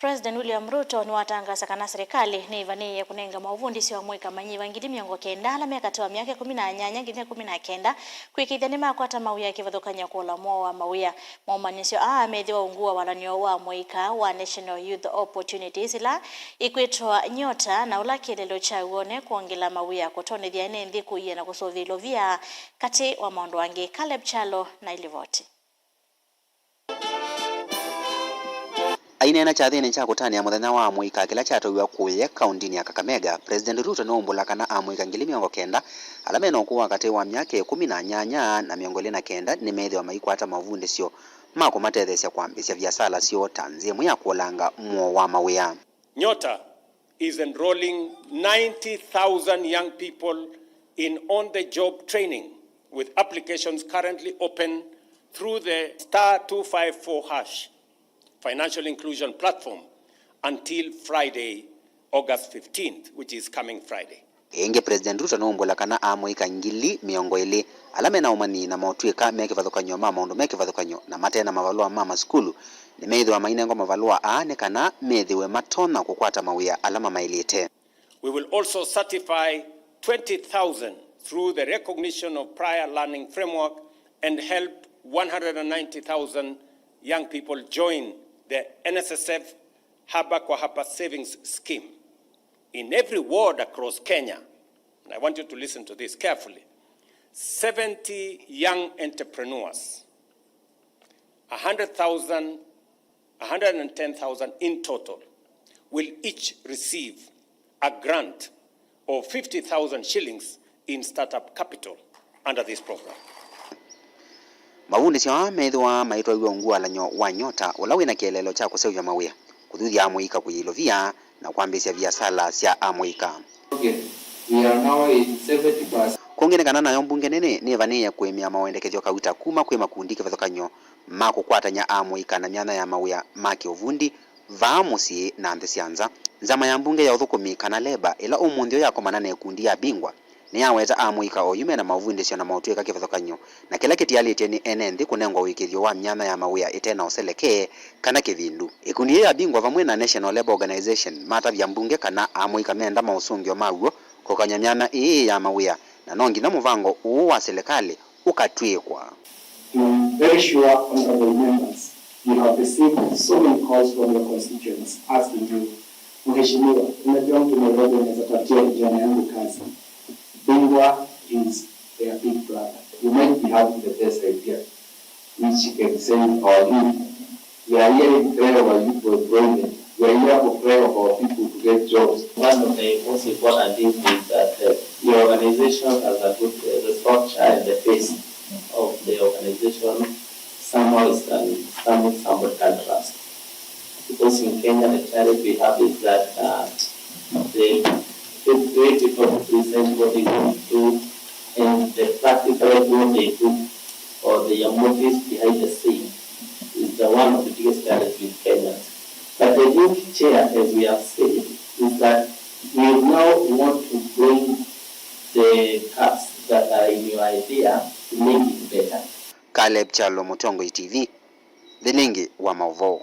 President William Ruto ni watangaza kana serikali ni ivaniye kunenga mauvundisi wa mwika manyiva ngidi miongo kenda ala miaka miaka 18 ngidi 19 kwikithania makwata mawia kivathukanya kula wa mawia maumanisio methi wa ungua walanio wa mwika wa National Youth Opportunities la ikwitwa nyota na ula kilelo cha uone kuongela mawia kutonethia nthi kuiye na kusovilo via kati wa maondo wangi Caleb Chalo na ilivoti. Aina chathini cha kutania muthenya wa mwika kila chatowiwa kuye kaunti ya Kakamega. President Ruto no mbulakana amwika ngili miongo kenda alameno kuwa kati wa miaka 18 na miongo 29 ni methi wa maikwata mavundisio mako matethesya kwambisya biasala sio tanzemu ya kulanga muo wa mawia. Nyota is enrolling 90,000 young people in on-the-job training with applications currently open through the *254# financial inclusion platform until Friday, August 15th, which is coming Friday. Inge President Ruto no mbulakana amwika ngili miongo ili alamena umani na mautwika mekivathukanyo maundu mekivathukanyo na matena mavalua mama skulu ni methi wa mainengo mavalua aane kana methi we matona kukwata mawia alama mailite. We will also certify 20,000 through the recognition of prior learning framework and help 190,000 young people join the NSSF Haba kwa Hapa Savings Scheme. In every ward across Kenya, and I want you to listen to this carefully, 70 young entrepreneurs, 110,000 in total, will each receive a grant of 50,000 shillings in startup capital under this program. Mavundisyo amethwa maitwa iwe alanyo wa nyota ulawe na kielelo cha kusevya mawia kuthuthia amwika kuyilovia na kwambisya biasala sya amwika. Okay. We are now in 70%. Kongene kana nayo mbunge nene ni vaniya kwemia mawendekethyo kauta kuma kwe makundi kivathukanyo makukwatanya amwika na myana ya mawia maki uvundi vaamusi na nthisianza nzama ya mbunge ya uthukumi kana leba ila umunthio yako manana ekundi ya bingwa ni aweta amwika oyume na mavundisyo na mautwika kivathukanyo na kila kitialite ni enenthi kunengwa wikithyo wa myana ya mawia itena useleke kana kivindu. Ikundi ya bingwa vamwe na National Labour Organization matavya mbunge kana amwika menda mausungio mauo kokanya myana ya mawia na nongi na muvango uu wa serikali ukatwikwa. I'm very sure, honorable members, you have received so many calls from your constituents asking you, Mheshimiwa, unajua mtu Nairobi anaweza tafutia vijana yangu kazi. Bingwa is their big brother. You might be having the best idea, which can save our youth. We are here in prayer of our youth for employment. We are here for prayer of our people to get jobs. One of the most important things is that the organization has a good the structure and the face of the organization somehow is somebody can trust. Because in Kenya, the challenge we have is that the way people present what they want to do and the practical what they do or the motives behind the scene is one of the biggest challenges in Kenya. But the new chair, as we have said, is that we now want to bring the cuts that are in your idea to make it better. Caleb Chalo, Mutongo TV, the Lingi wa Mauvo.